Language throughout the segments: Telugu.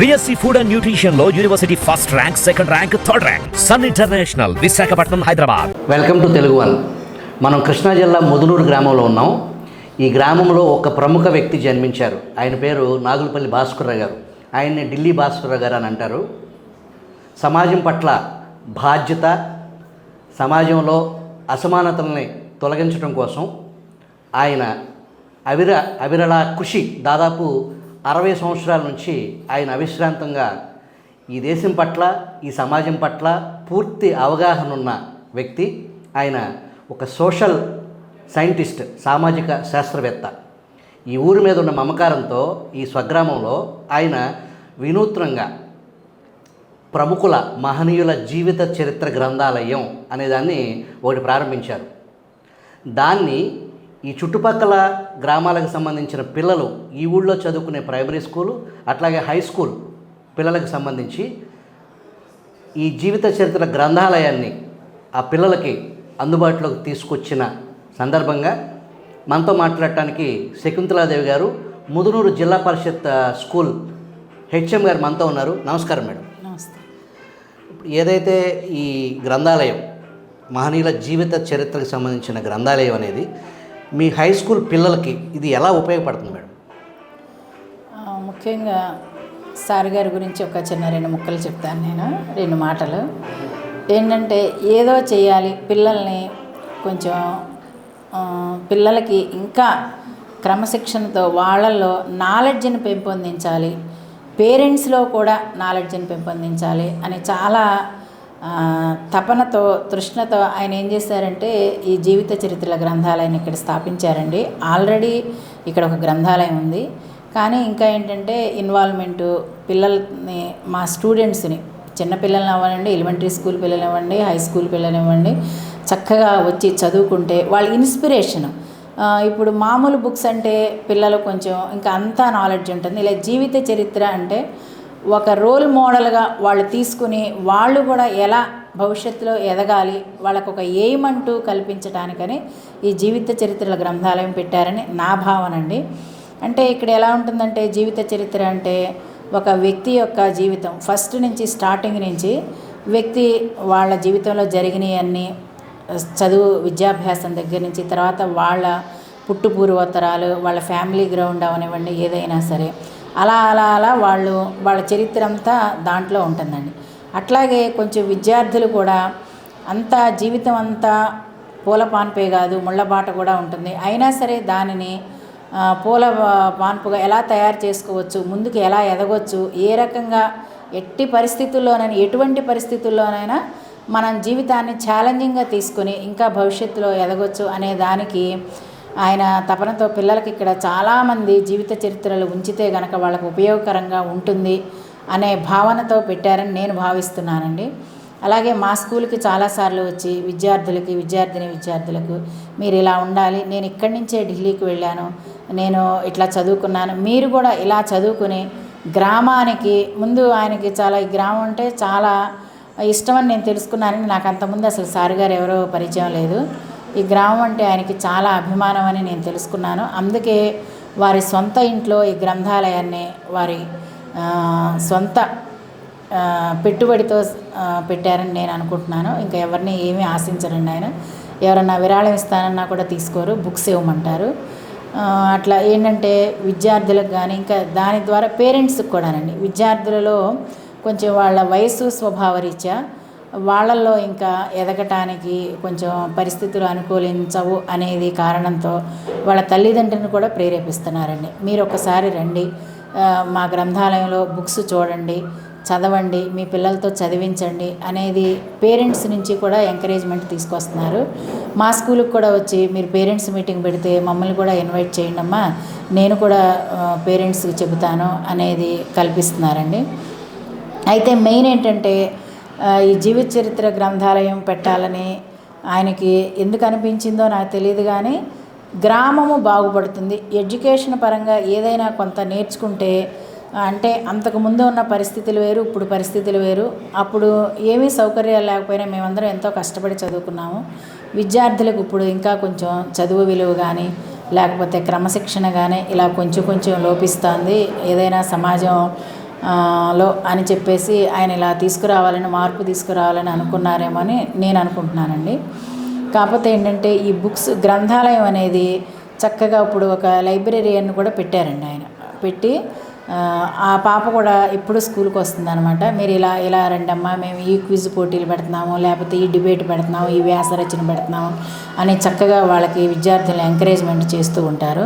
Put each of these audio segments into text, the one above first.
BSc ఫుడ్ అండ్ న్యూట్రిషన్ లో university first rank, second rank, third rank. Sun international, Visakhapatnam, Hyderabad. Welcome to Telugu one. మనం కృష్ణా జిల్లా ముదునూరు గ్రామంలో ఉన్నాం. ఈ గ్రామంలో ఒక ప్రముఖ వ్యక్తి జన్మించారు. ఆయన పేరు నాగులపల్లి భాస్కర్రావు గారు. ఆయన్ని ఢిల్లీ భాస్కర్రావు గారు అని అంటారు. సమాజం పట్ల బాధ్యత, సమాజంలో అసమానతల్ని తొలగించడం కోసం ఆయన అవిరళ కృషి. దాదాపు 60 సంవత్సరాల నుంచి ఆయన అవిశ్రాంతంగా ఈ దేశం పట్ల, ఈ సమాజం పట్ల పూర్తి అవగాహన ఉన్న వ్యక్తి. ఆయన ఒక సోషల్ సైంటిస్ట్, సామాజిక శాస్త్రవేత్త. ఈ ఊరి మీద ఉన్న మమకారంతో ఈ స్వగ్రామంలో ఆయన వినూత్నంగా ప్రముఖుల మహనీయుల జీవిత చరిత్ర గ్రంథాలయం అనేదాన్ని ఒకటి ప్రారంభించారు. దాన్ని ఈ చుట్టుపక్కల గ్రామాలకు సంబంధించిన పిల్లలు, ఈ ఊళ్ళో చదువుకునే ప్రైమరీ స్కూలు, అట్లాగే హై స్కూల్ పిల్లలకు సంబంధించి ఈ జీవిత చరిత్ర గ్రంథాలయాన్ని ఆ పిల్లలకి అందుబాటులోకి తీసుకొచ్చిన సందర్భంగా మనతో మాట్లాడటానికి శకుంతలాదేవి గారు, ముదునూరు జిల్లా పరిషత్ స్కూల్ హెచ్ఎం గారు మనతో ఉన్నారు. నమస్కారం మేడం. నమస్తే. ఏదైతే ఈ గ్రంథాలయం, మహనీయుల జీవిత చరిత్రకు సంబంధించిన గ్రంథాలయం అనేది మీ హై స్కూల్ పిల్లలకి ఇది ఎలా ఉపయోగపడుతుంది మేడం? ముఖ్యంగా సార్ గారి గురించి ఒక చిన్న 2 ముక్కలు చెప్తాను. నేను 2 మాటలు ఏంటంటే, ఏదో చేయాలి పిల్లల్ని, కొంచెం పిల్లలకి ఇంకా క్రమశిక్షణతో వాళ్ళల్లో నాలెడ్జ్ని పెంపొందించాలి, పేరెంట్స్లో కూడా నాలెడ్జ్ని పెంపొందించాలి అని చాలా తపనతో, తృష్ణతో ఆయన ఏం చేశారంటే ఈ జీవిత చరిత్రల గ్రంథాలయాన్ని ఇక్కడ స్థాపించారండి. ఆల్రెడీ ఇక్కడ ఒక గ్రంథాలయం ఉంది, కానీ ఇంకా ఏంటంటే ఇన్వాల్వ్మెంటు, పిల్లల్ని, మా స్టూడెంట్స్ని, చిన్న పిల్లల్ని అవ్వండి, ఎలిమెంటరీ స్కూల్ పిల్లలు ఇవ్వండి, హై స్కూల్ పిల్లలు ఇవ్వండి, చక్కగా వచ్చి చదువుకుంటే వాళ్ళ ఇన్స్పిరేషను. ఇప్పుడు మామూలు బుక్స్ అంటే పిల్లలు కొంచెం ఇంకా అంతా నాలెడ్జ్ ఉంటుంది. ఇలా జీవిత చరిత్ర అంటే ఒక రోల్ మోడల్గా వాళ్ళు తీసుకుని వాళ్ళు కూడా ఎలా భవిష్యత్తులో ఎదగాలి, వాళ్ళకు ఒక ఎయిమ్ అంటూ కల్పించడానికని ఈ జీవిత చరిత్రల గ్రంథాలయం పెట్టారని నా భావన అండి. అంటే ఇక్కడ ఎలా ఉంటుందంటే, జీవిత చరిత్ర అంటే ఒక వ్యక్తి యొక్క జీవితం ఫస్ట్ నుంచి, స్టార్టింగ్ నుంచి వ్యక్తి వాళ్ళ జీవితంలో జరిగినవన్నీ, చదువు విద్యాభ్యాసం దగ్గర నుంచి, తర్వాత వాళ్ళ పుట్టుపూర్వోత్తరాలు, వాళ్ళ ఫ్యామిలీ గ్రౌండ్ అవనివ్వండి, ఏదైనా సరే అలా అలా అలా వాళ్ళ చరిత్ర అంతా దాంట్లో ఉంటుందండి. అట్లాగే కొంచెం విద్యార్థులు కూడా అంతా జీవితం అంతా పూల పాన్పే కాదు, ముళ్ళబాట కూడా ఉంటుంది. అయినా సరే దానిని పూల పాన్పుగా ఎలా తయారు చేసుకోవచ్చు, ముందుకు ఎలా ఎదగవచ్చు, ఏ రకంగా ఎట్టి పరిస్థితుల్లోనైనా, ఎటువంటి పరిస్థితుల్లోనైనా మనం జీవితాన్ని ఛాలెంజింగ్గా తీసుకుని ఇంకా భవిష్యత్తులో ఎదగవచ్చు అనే దానికి ఆయన తపనతో పిల్లలకి ఇక్కడ చాలామంది జీవిత చరిత్రలు ఉంచితే గనక వాళ్ళకు ఉపయోగకరంగా ఉంటుంది అనే భావనతో పెట్టారని నేను భావిస్తున్నానండి. అలాగే మా స్కూల్కి చాలాసార్లు వచ్చి విద్యార్థులకు మీరు ఇలా ఉండాలి, నేను ఇక్కడి నుంచే ఢిల్లీకి వెళ్ళాను, నేను ఇట్లా చదువుకున్నాను, మీరు కూడా ఇలా చదువుకుని గ్రామానికి ముందు, ఆయనకి చాలా ఈ గ్రామం అంటే చాలా ఇష్టమని నేను తెలుసుకున్నానని. నాకు అంతకుముందు అసలు సార్ గారు ఎవరో పరిచయం లేదు. ఈ గ్రామం అంటే ఆయనకి చాలా అభిమానం అని నేను తెలుసుకున్నాను. అందుకే వారి సొంత ఇంట్లో ఈ గ్రంథాలయాన్ని వారి సొంత పెట్టుబడితో పెట్టారని నేను అనుకుంటున్నాను. ఇంకా ఎవరిని ఏమీ ఆశించరండి ఆయన. ఎవరన్నా విరాళం ఇస్తానన్నా కూడా తీసుకోరు, బుక్స్ ఇవ్వమంటారు. అట్లా ఏంటంటే విద్యార్థులకు కానీ, ఇంకా దాని ద్వారా పేరెంట్స్కి కూడానండి, విద్యార్థులలో కొంచెం వాళ్ళ వయసు స్వభావరీత్యా వాళ్ళల్లో ఇంకా ఎదగటానికి కొంచెం పరిస్థితులు అనుకూలించవు అనేది కారణంతో వాళ్ళ తల్లిదండ్రులను కూడా ప్రేరేపిస్తున్నారండి. మీరు ఒకసారి రండి, మా గ్రంథాలయంలో బుక్స్ చూడండి, చదవండి, మీ పిల్లలతో చదివించండి అనేది పేరెంట్స్ నుంచి కూడా ఎంకరేజ్మెంట్ తీసుకొస్తున్నారు. మా స్కూల్కి కూడా వచ్చి మీరు పేరెంట్స్ మీటింగ్ పెడితే మమ్మల్ని కూడా ఇన్వైట్ చేయండి అమ్మా, నేను కూడా పేరెంట్స్కి చెబుతాను అనేది కల్పిస్తున్నారండి. అయితే మెయిన్ ఏంటంటే, ఈ జీవిత చరిత్ర గ్రంథాలయం పెట్టాలని ఆయనకి ఎందుకు అనిపించిందో నాకు తెలియదు, కానీ గ్రామము బాగుపడుతుంది, ఎడ్యుకేషన్ పరంగా ఏదైనా కొంత నేర్చుకుంటే, అంటే అంతకుముందు ఉన్న పరిస్థితులు వేరు, ఇప్పుడు పరిస్థితులు వేరు. అప్పుడు ఏమీ సౌకర్యాలు లేకపోయినా మేమందరం ఎంతో కష్టపడి చదువుకున్నాము. విద్యార్థులకు ఇప్పుడు ఇంకా కొంచెం చదువు విలువ కానీ, లేకపోతే క్రమశిక్షణ కానీ ఇలా కొంచెం లోపిస్తుంది. ఏదైనా సమాజం లో అని చెప్పేసి ఆయన ఇలా తీసుకురావాలని, మార్పు తీసుకురావాలని అనుకున్నారేమో అని నేను అనుకుంటున్నానండి. కాకపోతే ఏంటంటే ఈ బుక్స్ గ్రంథాలయం అనేది చక్కగా ఇప్పుడు ఒక లైబ్రరీయన్ కూడా పెట్టారండి ఆయన. పెట్టి ఆ పాప కూడా ఎప్పుడు స్కూల్కి వస్తుందన్నమాట. మీరు ఇలా ఇలా రండమ్మా, మేము ఈ క్విజ్ పోటీలు పెడుతున్నాము, లేకపోతే ఈ డిబేట్ పెడుతున్నాము, ఈ వ్యాసరచన పెడుతున్నాము అని చక్కగా వాళ్ళకి విద్యార్థులను ఎంకరేజ్మెంట్ చేస్తూ ఉంటారు.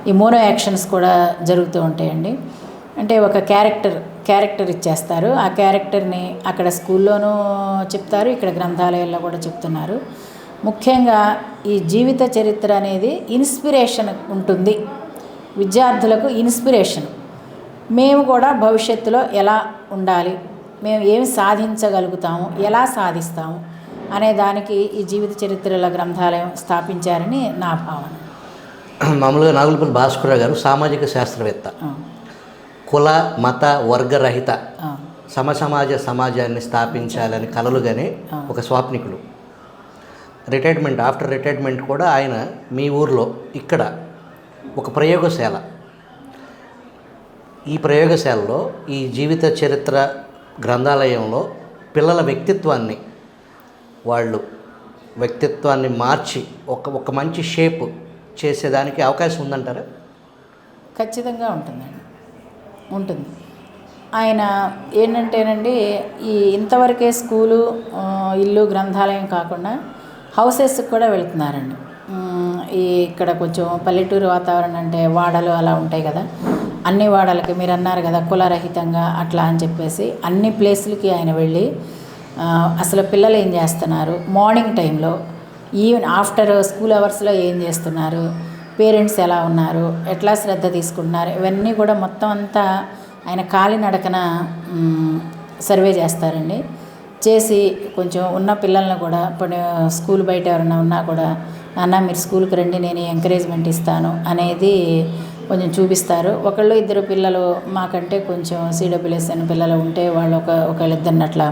ఈ మోనో యాక్షన్స్ కూడా జరుగుతూ ఉంటాయండి. అంటే ఒక క్యారెక్టర్ ఇచ్చేస్తారు. ఆ క్యారెక్టర్ని అక్కడ స్కూల్లోనూ చెప్తారు, ఇక్కడ గ్రంథాలయాల్లో కూడా చెప్తున్నారు. ముఖ్యంగా ఈ జీవిత చరిత్ర అనేది ఇన్స్పిరేషన్ ఉంటుంది, విద్యార్థులకు ఇన్స్పిరేషన్. మేము కూడా భవిష్యత్తులో ఎలా ఉండాలి, మేము ఏమి సాధించగలుగుతాము, ఎలా సాధిస్తాము అనే దానికి ఈ జీవిత చరిత్రల గ్రంథాలయం స్థాపించారని నా భావన. మామూలుగా నాగులపల్లి భాస్కరరావు గారు సామాజిక శాస్త్రవేత్త, కుల మత వర్గరహిత సమాజాన్ని స్థాపించాలని కలలుగానే ఒక స్వాప్నికులు. ఆఫ్టర్ రిటైర్మెంట్ కూడా ఆయన మీ ఊర్లో ఇక్కడ ఒక ప్రయోగశాల, ఈ ప్రయోగశాలలో ఈ జీవిత చరిత్ర గ్రంథాలయంలో పిల్లల వ్యక్తిత్వాన్ని మార్చి ఒక మంచి షేప్ చేసేదానికి అవకాశం ఉందంటారా? ఖచ్చితంగా ఉంటుంది. ఆయన ఏంటంటేనండి, ఈ ఇంతవరకే స్కూలు, ఇల్లు, గ్రంథాలయం కాకుండా హౌసెస్కి కూడా వెళ్తున్నారండి. ఇక్కడ కొంచెం పల్లెటూరు వాతావరణం అంటే వాడలు అలా ఉంటాయి కదా, అన్ని వాడలకి మీరు అన్నారు కదా కులరహితంగా అట్లా అని చెప్పేసి అన్ని ప్లేసులకి ఆయన వెళ్ళి అసలు పిల్లలు ఏం చేస్తున్నారు, మార్నింగ్ టైంలో, ఈవెన్ ఆఫ్టర్ స్కూల్ అవర్స్లో ఏం చేస్తున్నారు, పేరెంట్స్ ఎలా ఉన్నారు, ఎట్లా శ్రద్ధ తీసుకుంటున్నారు, ఇవన్నీ కూడా మొత్తం అంతా ఆయన కాలినడకన సర్వే చేస్తారండి. చేసి కొంచెం ఉన్న పిల్లల్ని కూడా, ఇప్పుడు స్కూల్ బయట ఎవరైనా ఉన్నా కూడా, నాన్న మీరు స్కూల్కి రండి, నేను ఎంకరేజ్మెంట్ ఇస్తాను అనేది కొంచెం చూపిస్తారు. ఒకళ్ళు ఇద్దరు పిల్లలు మాకంటే కొంచెం CWS అని పిల్లలు ఉంటే వాళ్ళు ఒకళ్ళిద్దరిని అట్లా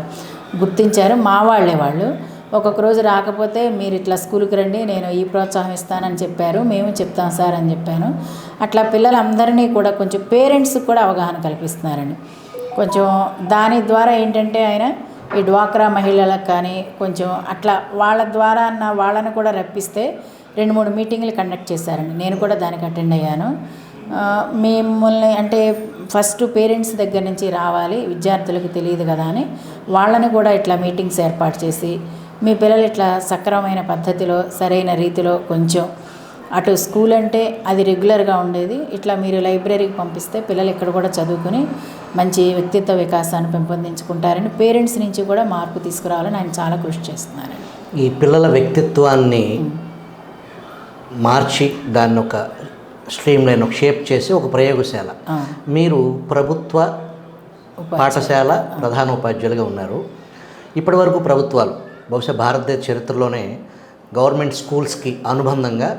గుర్తించారు. మా వాళ్ళు ఒక్కొక్క రోజు రాకపోతే మీరు ఇట్లా స్కూల్కి రండి, నేను ఈ ప్రోత్సాహం ఇస్తానని చెప్పారు, మేము చెప్తాం సార్ అని చెప్పాను. అట్లా పిల్లలందరినీ కూడా కొంచెం పేరెంట్స్కి కూడా అవగాహన కల్పిస్తున్నారండి. కొంచెం దాని ద్వారా ఏంటంటే ఆయన ఈ డ్వాక్రా మహిళలకు కానీ కొంచెం అట్లా వాళ్ళ ద్వారా వాళ్ళని కూడా రప్పిస్తే 2-3 మీటింగ్లు కండక్ట్ చేశారండి. నేను కూడా దానికి అటెండ్ అయ్యాను. మిమ్మల్ని అంటే ఫస్ట్ పేరెంట్స్ దగ్గర నుంచి రావాలి, విద్యార్థులకు తెలియదు కదా అని వాళ్ళని కూడా ఇట్లా మీటింగ్స్ ఏర్పాటు చేసి, మీ పిల్లలు ఇట్లా సక్రమమైన పద్ధతిలో సరైన రీతిలో కొంచెం అటు స్కూల్ అంటే అది రెగ్యులర్గా ఉండేది, ఇట్లా మీరు లైబ్రరీకి పంపిస్తే పిల్లలు ఇక్కడ కూడా చదువుకుని మంచి వ్యక్తిత్వ వికాసాన్ని పెంపొందించుకుంటారని పేరెంట్స్ నుంచి కూడా మార్పు తీసుకురావాలని ఆయన చాలా కృషి చేస్తున్నారండి. ఈ పిల్లల వ్యక్తిత్వాన్ని మార్చి దాన్ని ఒక స్ట్రీమ్ లైన్ ఒక షేప్ చేసి ఒక ప్రయోగశాల, మీరు ప్రభుత్వ పాఠశాల ప్రధాన ఉపాధ్యాయులుగా ఉన్నారు. ఇప్పటి వరకు ప్రభుత్వాలు బహుశా భారతదేశ చరిత్రలోనే గవర్నమెంట్ స్కూల్స్కి అనుబంధంగా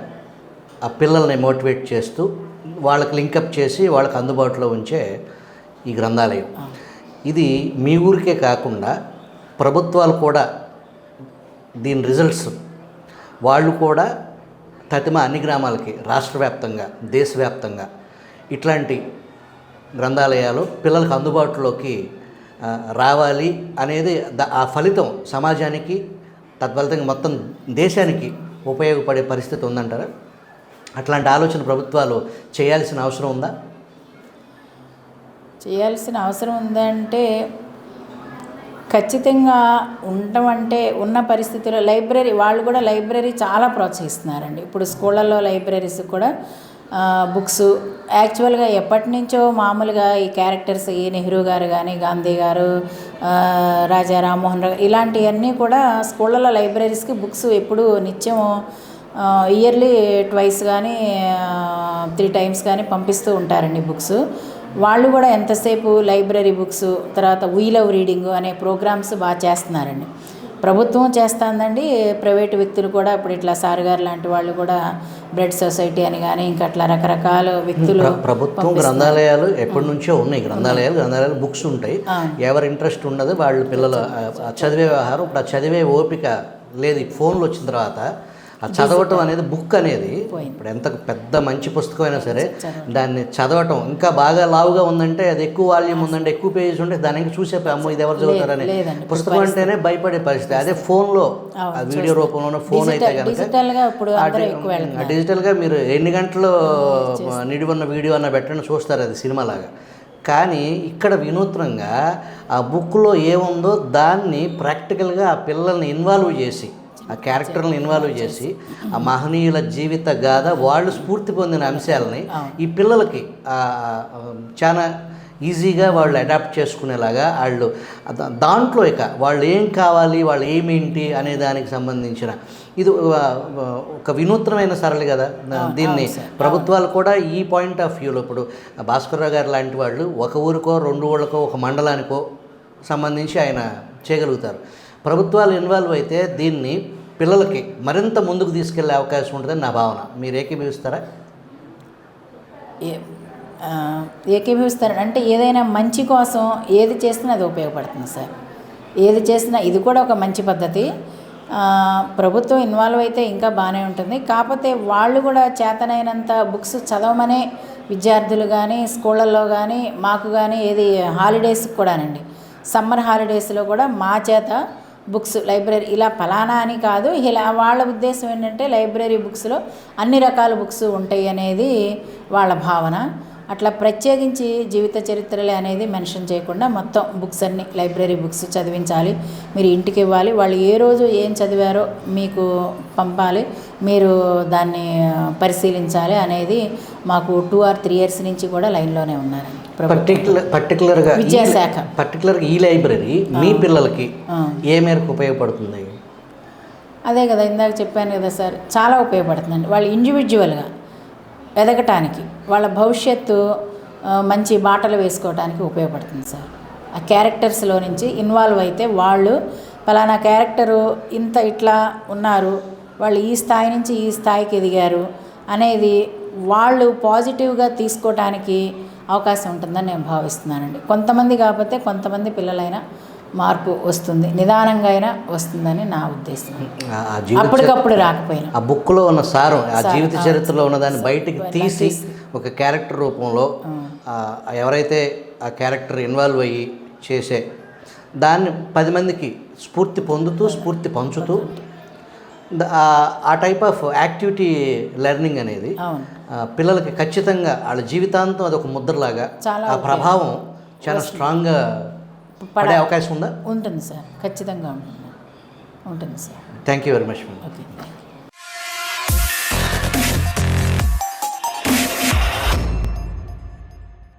ఆ పిల్లల్ని మోటివేట్ చేస్తూ వాళ్ళకి లింకప్ చేసి వాళ్ళకి అందుబాటులో ఉంచే ఈ గ్రంథాలయం, ఇది మీ ఊరికే కాకుండా ప్రభుత్వాలు కూడా దీని రిజల్ట్స్ వాళ్ళు కూడా అన్ని గ్రామాలకి రాష్ట్ర వ్యాప్తంగా దేశవ్యాప్తంగా ఇట్లాంటి గ్రంథాలయాలు పిల్లలకు అందుబాటులోకి రావాలి అనేది ఆ ఫలితం సమాజానికి తద్ఫలితంగా మొత్తం దేశానికి ఉపయోగపడే పరిస్థితి ఉందంటారా? అట్లాంటి ఆలోచన ప్రభుత్వాలు చేయాల్సిన అవసరం ఉందా? చేయాల్సిన అవసరం ఉందంటే ఖచ్చితంగా ఉండటం అంటే ఉన్న పరిస్థితుల్లో లైబ్రరీ వాళ్ళు కూడా లైబ్రరీ చాలా ప్రోత్సహిస్తున్నారండి. ఇప్పుడు స్కూళ్ళల్లో లైబ్రరీస్ కూడా బుక్స్ యాక్చువల్గా ఎప్పటి నుంచో మామూలుగా ఈ క్యారెక్టర్స్ ఈ నెహ్రూ గారు కానీ గాంధీ గారు రాజా రామ్మోహన్ రావు ఇలాంటివన్నీ కూడా స్కూళ్ళల్లో లైబ్రరీస్కి బుక్స్ ఎప్పుడు నిత్యం ఇయర్లీ ట్వైస్ కానీ 3 టైమ్స్ కానీ పంపిస్తూ ఉంటారండి బుక్స్. వాళ్ళు కూడా ఎంతసేపు లైబ్రరీ బుక్స్ తర్వాత వీ లవ్ రీడింగ్ అనే ప్రోగ్రామ్స్ బాగా చేస్తున్నారండి. ప్రభుత్వం చేస్తుందండి, ప్రైవేటు వ్యక్తులు కూడా ఇప్పుడు ఇట్లా సార్ గారు లాంటి వాళ్ళు కూడా బ్రెడ్ సొసైటీ అని కానీ ఇంకా అట్లా రకరకాల వ్యక్తులు ప్రభుత్వం గ్రంథాలయాలు ఎప్పటి నుంచో ఉన్నాయి. గ్రంథాలయాలు బుక్స్ ఉంటాయి. ఎవరి ఇంట్రెస్ట్ ఉన్నది వాళ్ళు పిల్లలు చదివే వ్యవహారం. ఇప్పుడు చదివే ఓపిక లేదు. ఫోన్లు వచ్చిన తర్వాత ఆ చదవటం అనేది బుక్ అనేది ఇప్పుడు ఎంత పెద్ద మంచి పుస్తకం అయినా సరే దాన్ని చదవటం ఇంకా బాగా లావుగా ఉందంటే, అది ఎక్కువ వాల్యూమ్ ఉందంటే, ఎక్కువ పేజెస్ ఉంటే దాని ఇంకా చూసే అమ్మో ఇది ఎవరు చదువుతారని పుస్తకం అంటేనే భయపడే పరిస్థితి. అదే ఫోన్లో ఆ వీడియో రూపంలో ఫోన్ అయితే కనుక డిజిటల్గా మీరు ఎన్ని గంటలు నిడివి ఉన్న వీడియో అన్న పెట్టండి చూస్తారు, అది సినిమా లాగా. కానీ ఇక్కడ వినూత్నంగా ఆ బుక్లో ఏముందో దాన్ని ప్రాక్టికల్గా ఆ పిల్లల్ని ఇన్వాల్వ్ చేసి, ఆ క్యారెక్టర్ని ఇన్వాల్వ్ చేసి, ఆ మహనీయుల జీవిత గాథ వాళ్ళు స్ఫూర్తి పొందిన అంశాలని ఈ పిల్లలకి చాలా ఈజీగా వాళ్ళు అడాప్ట్ చేసుకునేలాగా వాళ్ళు దాంట్లో ఇక వాళ్ళు ఏం కావాలి, వాళ్ళు ఏమేంటి అనే దానికి సంబంధించిన ఇది ఒక వినూత్నమైన సరళి కదా. దీన్ని ప్రభుత్వాలు కూడా ఈ పాయింట్ ఆఫ్ వ్యూలో, ఇప్పుడు భాస్కర్రావు గారు లాంటి వాళ్ళు ఒక ఊరికో 2 ఊళ్ళకో ఒక మండలానికో సంబంధించి ఆయన చేయగలుగుతారు. ప్రభుత్వాలు ఇన్వాల్వ్ అయితే దీన్ని పిల్లలకి మరింత ముందుకు తీసుకెళ్లే అవకాశం ఉంటుందని నా భావన. మీరు ఏకీభవిస్తారా? ఏకీభవిస్తారు అంటే ఏదైనా మంచి కోసం ఏది చేసినా అది ఉపయోగపడుతుంది సార్. ఏది చేసినా ఇది కూడా ఒక మంచి పద్ధతి. ప్రభుత్వం ఇన్వాల్వ్ అయితే ఇంకా బాగానే ఉంటుంది. కాకపోతే వాళ్ళు కూడా చేతనైనంత బుక్స్ చదవమనే విద్యార్థులు కానీ స్కూళ్ళల్లో కానీ మాకు కానీ ఏది హాలిడేస్కి కూడానండి, సమ్మర్ హాలిడేస్లో కూడా మా చేత బుక్స్ లైబ్రరీ ఇలా ఫలానా అని కాదు, ఇలా వాళ్ళ ఉద్దేశం ఏంటంటే లైబ్రరీ బుక్స్లో అన్ని రకాల బుక్స్ ఉంటాయి అనేది వాళ్ళ భావన. అట్లా ప్రత్యేకించి జీవిత చరిత్రలే అనేది మెన్షన్ చేయకుండా మొత్తం బుక్స్ అన్ని లైబ్రరీ బుక్స్ చదివించాలి, మీరు ఇంటికి ఇవ్వాలి, వాళ్ళు ఏ రోజు ఏం చదివారో మీకు పంపాలి, మీరు దాన్ని పరిశీలించాలి అనేది మాకు 2 or 3 years నుంచి కూడా లైన్లోనే ఉన్నారండి. పర్టికులర్గా విద్యాశాఖ పర్టికులర్గా ఈ లైబ్రరీ మీ పిల్లలకి ఏ మేరకు ఉపయోగపడుతుంది? అదే కదా ఇందాక చెప్పాను కదా సార్, చాలా ఉపయోగపడుతుందండి. వాళ్ళు ఇండివిజువల్గా ఎదగటానికి, వాళ్ళ భవిష్యత్తు మంచి బాటలు వేసుకోవడానికి ఉపయోగపడుతుంది సార్. ఆ క్యారెక్టర్స్లో నుంచి ఇన్వాల్వ్ అయితే వాళ్ళు పలానా క్యారెక్టరు ఇంత ఇట్లా ఉన్నారు, వాళ్ళు ఈ స్థాయి నుంచి ఈ స్థాయికి ఎదిగారు అనేది వాళ్ళు పాజిటివ్గా తీసుకోవటానికి అవకాశం ఉంటుందని నేను భావిస్తున్నానండి. కొంతమంది కాకపోతే కొంతమంది పిల్లలైనా మార్పు వస్తుంది, నిదానంగా అయినా వస్తుందని నా ఉద్దేశం. అప్పటికప్పుడు రాకపోయినా ఆ బుక్లో ఉన్న సారం, ఆ జీవిత చరిత్రలో ఉన్నదాన్ని బయటికి తీసి ఒక క్యారెక్టర్ రూపంలో ఎవరైతే ఆ క్యారెక్టర్ ఇన్వాల్వ్ అయ్యి చేసే దాన్ని 10 మందికి స్ఫూర్తి పొందుతూ స్ఫూర్తి పంచుతూ ఆ టైప్ ఆఫ్ యాక్టివిటీ లెర్నింగ్ అనేది పిల్లలకి ఖచ్చితంగా వాళ్ళ జీవితాంతం అదొక ముద్రలాగా ఆ ప్రభావం చాలా స్ట్రాంగ్గా పడే అవకాశం ఉందా? ఉంటుంది సార్, ఖచ్చితంగా ఉంటుంది sir. Thank you very much. Okay.